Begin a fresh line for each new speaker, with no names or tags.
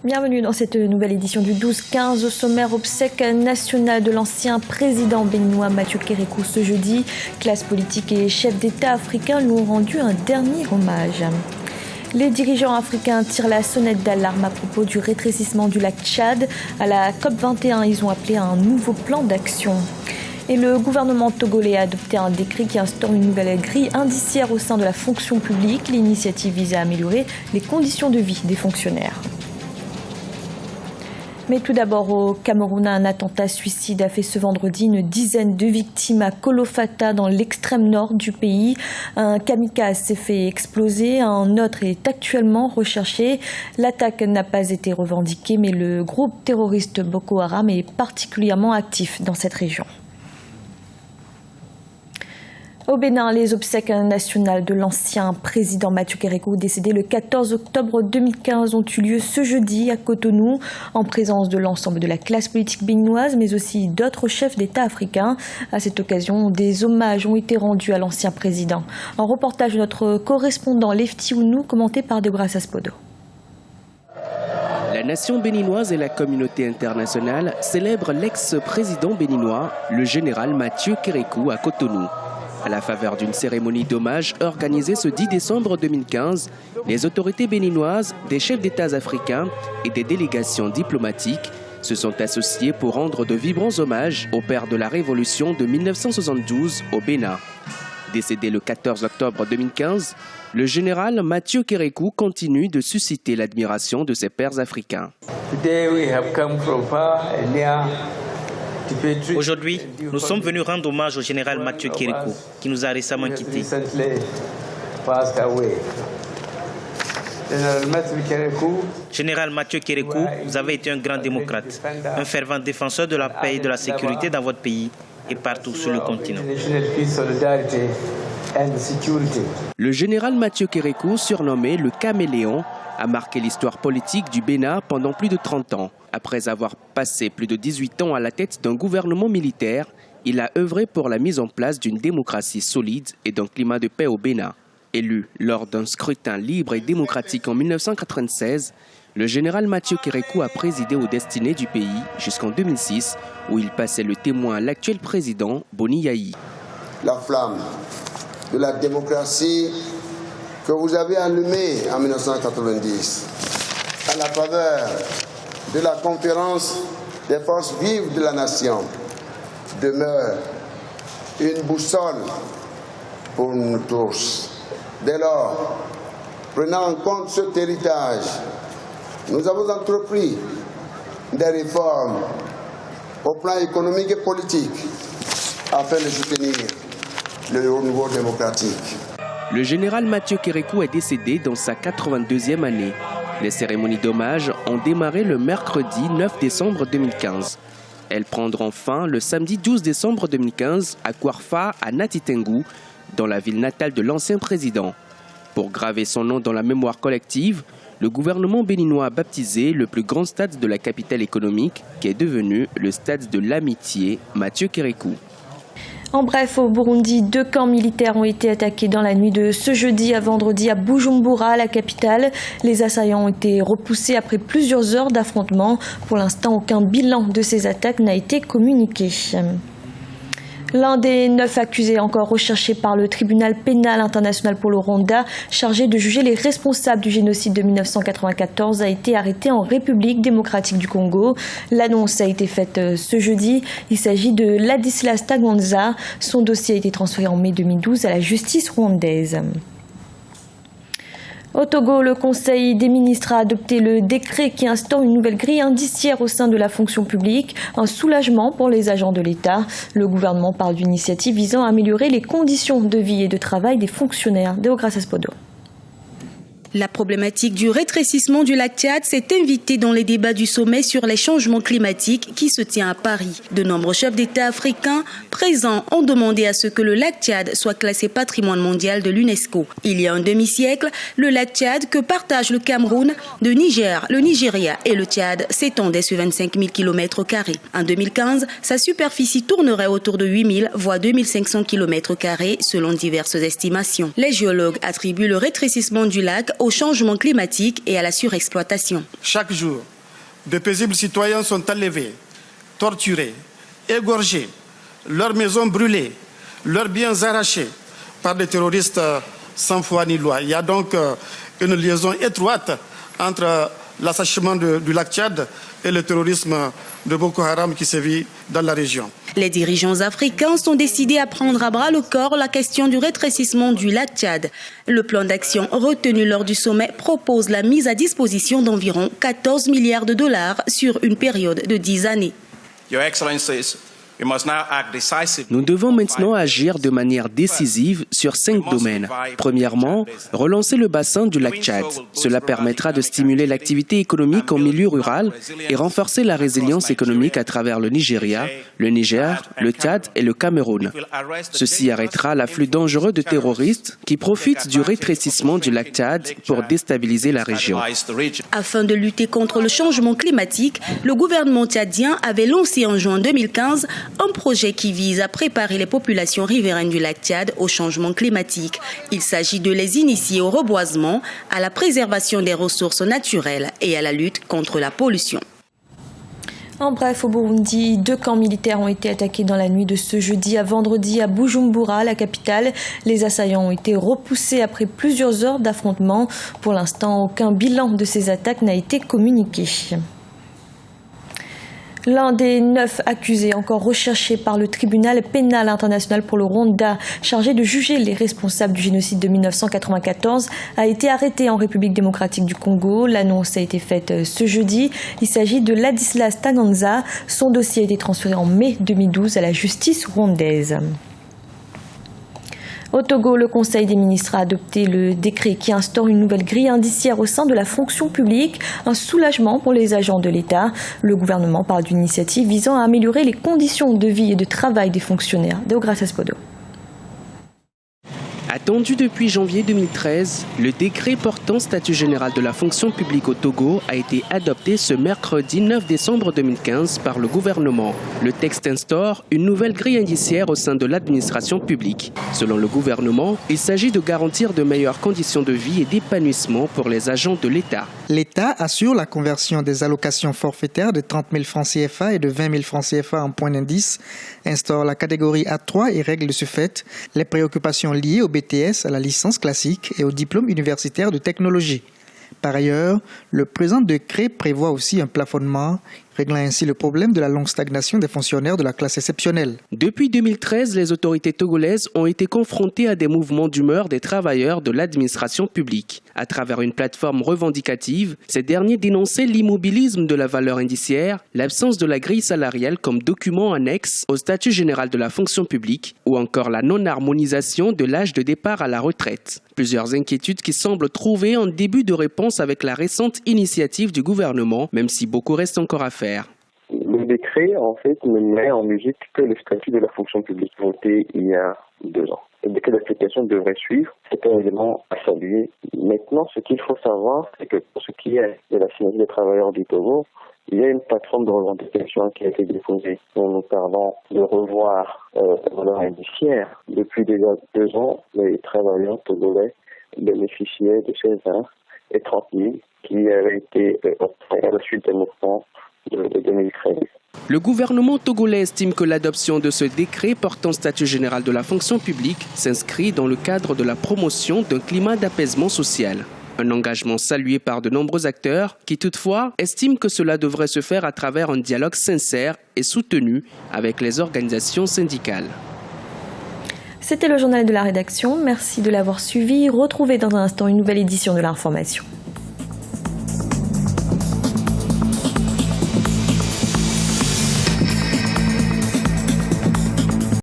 Bienvenue dans cette nouvelle édition du 12-15. Au sommaire, obsèques nationales de l'ancien président béninois Mathieu Kérékou ce jeudi. Classe politique et chefs d'État africains lui ont rendu un dernier hommage. Les dirigeants africains tirent la sonnette d'alarme à propos du rétrécissement du lac Tchad. À la COP21, ils ont appelé à un nouveau plan d'action. Et le gouvernement togolais a adopté un décret qui instaure une nouvelle grille indiciaire au sein de la fonction publique. L'initiative vise à améliorer les conditions de vie des fonctionnaires. Mais tout d'abord, au Cameroun, un attentat suicide a fait ce vendredi une dizaine de victimes à Kolofata, dans l'extrême nord du pays. Un kamikaze s'est fait exploser, un autre est actuellement recherché. L'attaque n'a pas été revendiquée, mais le groupe terroriste Boko Haram est particulièrement actif dans cette région. Au Bénin, les obsèques nationales de l'ancien président Mathieu Kérékou, décédé le 14 octobre 2015, ont eu lieu ce jeudi à Cotonou, en présence de l'ensemble de la classe politique béninoise, mais aussi d'autres chefs d'État africains. À cette occasion, des hommages ont été rendus à l'ancien président. Un reportage de notre correspondant Lefti Ounou, commenté par Deborah Saspodo.
La nation béninoise et la communauté internationale célèbrent l'ex-président béninois, le général Mathieu Kérékou, à Cotonou. À la faveur d'une cérémonie d'hommage organisée ce 10 décembre 2015, les autorités béninoises, des chefs d'État africains et des délégations diplomatiques se sont associés pour rendre de vibrants hommages au père de la Révolution de 1972 au Bénin. Décédé le 14 octobre 2015, le général Mathieu Kérékou continue de susciter l'admiration de ses pairs africains.
Aujourd'hui, nous sommes venus rendre hommage au général Mathieu Kérékou, qui nous a récemment quittés. Général Mathieu Kérékou, vous avez été un grand démocrate, un fervent défenseur de la paix et de la sécurité dans votre pays et partout sur le continent.
Le général Mathieu Kérékou, surnommé le Caméléon, a marqué l'histoire politique du Bénin pendant plus de 30 ans. Après avoir passé plus de 18 ans à la tête d'un gouvernement militaire, il a œuvré pour la mise en place d'une démocratie solide et d'un climat de paix au Bénin. Élu lors d'un scrutin libre et démocratique en 1996, le général Mathieu Kérékou a présidé aux destinées du pays jusqu'en 2006, où il passait le témoin à l'actuel président, Boni Yayi.
La flamme de la démocratie que vous avez allumée en 1990, à la faveur de la conférence des forces vives de la nation, demeure une boussole pour nous tous. Dès lors, prenant en compte cet héritage, nous avons entrepris des réformes au plan économique et politique afin de soutenir le haut niveau démocratique.
Le général Mathieu Kérékou est décédé dans sa 82e année. Les cérémonies d'hommage ont démarré le mercredi 9 décembre 2015. Elles prendront fin le samedi 12 décembre 2015 à Kouarfa, à Natitengu, dans la ville natale de l'ancien président. Pour graver son nom dans la mémoire collective, le gouvernement béninois a baptisé le plus grand stade de la capitale économique, qui est devenu le stade de l'amitié Mathieu Kérékou.
En bref, au Burundi, 2 camps militaires ont été attaqués dans la nuit de ce jeudi à vendredi à Bujumbura, la capitale. Les assaillants ont été repoussés après plusieurs heures d'affrontement. Pour l'instant, aucun bilan de ces attaques n'a été communiqué. L'un des 9 accusés encore recherchés par le tribunal pénal international pour le Rwanda, chargé de juger les responsables du génocide de 1994, a été arrêté en République démocratique du Congo. L'annonce a été faite ce jeudi. Il s'agit de Ladislas Tagonza. Son dossier a été transféré en mai 2012 à la justice rwandaise. Au Togo, le Conseil des ministres a adopté le décret qui instaure une nouvelle grille indiciaire au sein de la fonction publique, un soulagement pour les agents de l'État. Le gouvernement parle d'une initiative visant à améliorer les conditions de vie et de travail des fonctionnaires. Deogrâce Aspodo.
La problématique du rétrécissement du lac Tchad s'est invitée dans les débats du sommet sur les changements climatiques qui se tient à Paris. De nombreux chefs d'État africains présents ont demandé à ce que le lac Tchad soit classé patrimoine mondial de l'UNESCO. Il y a un demi-siècle, le lac Tchad que partagent le Cameroun, le Niger, le Nigeria et le Tchad s'étendait sur 25 000 km². En 2015, sa superficie tournerait autour de 8 000 voire 2 500 km² selon diverses estimations. Les géologues attribuent le rétrécissement du lac au changement climatique et à la surexploitation.
Chaque jour, de paisibles citoyens sont enlevés, torturés, égorgés, leurs maisons brûlées, leurs biens arrachés par des terroristes sans foi ni loi. Il y a donc une liaison étroite entre l'assèchement du lac Tchad et le terrorisme de Boko Haram qui sévit dans la région.
Les dirigeants africains sont décidés à prendre à bras le corps la question du rétrécissement du lac Tchad. Le plan d'action retenu lors du sommet propose la mise à disposition d'environ 14 milliards de dollars sur une période de 10 années.
Your Excellencies,
nous devons maintenant agir de manière décisive sur 5 domaines. Premièrement, relancer le bassin du lac Tchad. Cela permettra de stimuler l'activité économique en milieu rural et renforcer la résilience économique à travers le Nigeria, le Niger, le Tchad et le Cameroun. Ceci arrêtera l'afflux dangereux de terroristes qui profitent du rétrécissement du lac Tchad pour déstabiliser la région.
Afin de lutter contre le changement climatique, le gouvernement tchadien avait lancé en juin 2015 un projet qui vise à préparer les populations riveraines du lac Tchad au changement climatique. Il s'agit de les initier au reboisement, à la préservation des ressources naturelles et à la lutte contre la pollution.
En bref, au Burundi, 2 camps militaires ont été attaqués dans la nuit de ce jeudi à vendredi à Bujumbura, la capitale. Les assaillants ont été repoussés après plusieurs heures d'affrontements. Pour l'instant, aucun bilan de ces attaques n'a été communiqué. L'un des 9 accusés encore recherchés par le tribunal pénal international pour le Rwanda, chargé de juger les responsables du génocide de 1994, a été arrêté en République démocratique du Congo. L'annonce a été faite ce jeudi. Il s'agit de Ladislas Tanganza. Son dossier a été transféré en mai 2012 à la justice rwandaise. Au Togo, le Conseil des ministres a adopté le décret qui instaure une nouvelle grille indiciaire au sein de la fonction publique, un soulagement pour les agents de l'État. Le gouvernement parle d'une initiative visant à améliorer les conditions de vie et de travail des fonctionnaires. Deogracias Podo.
Attendu depuis janvier 2013, le décret portant statut général de la fonction publique au Togo a été adopté ce mercredi 9 décembre 2015 par le gouvernement. Le texte instaure une nouvelle grille indiciaire au sein de l'administration publique. Selon le gouvernement, il s'agit de garantir de meilleures conditions de vie et d'épanouissement pour les agents de l'État.
L'État assure la conversion des allocations forfaitaires de 30 000 francs CFA et de 20 000 francs CFA en point d'indice, instaure la catégorie A3 et règle de ce fait les préoccupations liées au BTS, à la licence classique et au diplôme universitaire de technologie. Par ailleurs, le présent décret prévoit aussi un plafonnement, réglant ainsi le problème de la longue stagnation des fonctionnaires de la classe exceptionnelle.
Depuis 2013, les autorités togolaises ont été confrontées à des mouvements d'humeur des travailleurs de l'administration publique. À travers une plateforme revendicative, ces derniers dénonçaient l'immobilisme de la valeur indiciaire, l'absence de la grille salariale comme document annexe au statut général de la fonction publique ou encore la non-harmonisation de l'âge de départ à la retraite. Plusieurs inquiétudes qui semblent trouver un début de réponse avec la récente initiative du gouvernement, même si beaucoup reste encore à faire.
Le décret, en fait, ne met en musique que le statut de la fonction publique voté il y a 2 ans. Le décret d'application devrait suivre. C'est un élément à saluer. Maintenant, ce qu'il faut savoir, c'est que pour ce qui est de la synergie des travailleurs du Togo, il y a une plateforme de revendication qui a été déposée dont nous parlons de revoir la valeur indiciaire. Depuis déjà 2 ans, les travailleurs togolais bénéficiaient de ces 20 et 30 000 qui avaient été obtenus à la suite des mouvements de 2013.
Le gouvernement togolais estime que l'adoption de ce décret portant statut général de la fonction publique s'inscrit dans le cadre de la promotion d'un climat d'apaisement social. Un engagement salué par de nombreux acteurs qui toutefois estiment que cela devrait se faire à travers un dialogue sincère et soutenu avec les organisations syndicales.
C'était le journal de la rédaction. Merci de l'avoir suivi. Retrouvez dans un instant une nouvelle édition de l'information.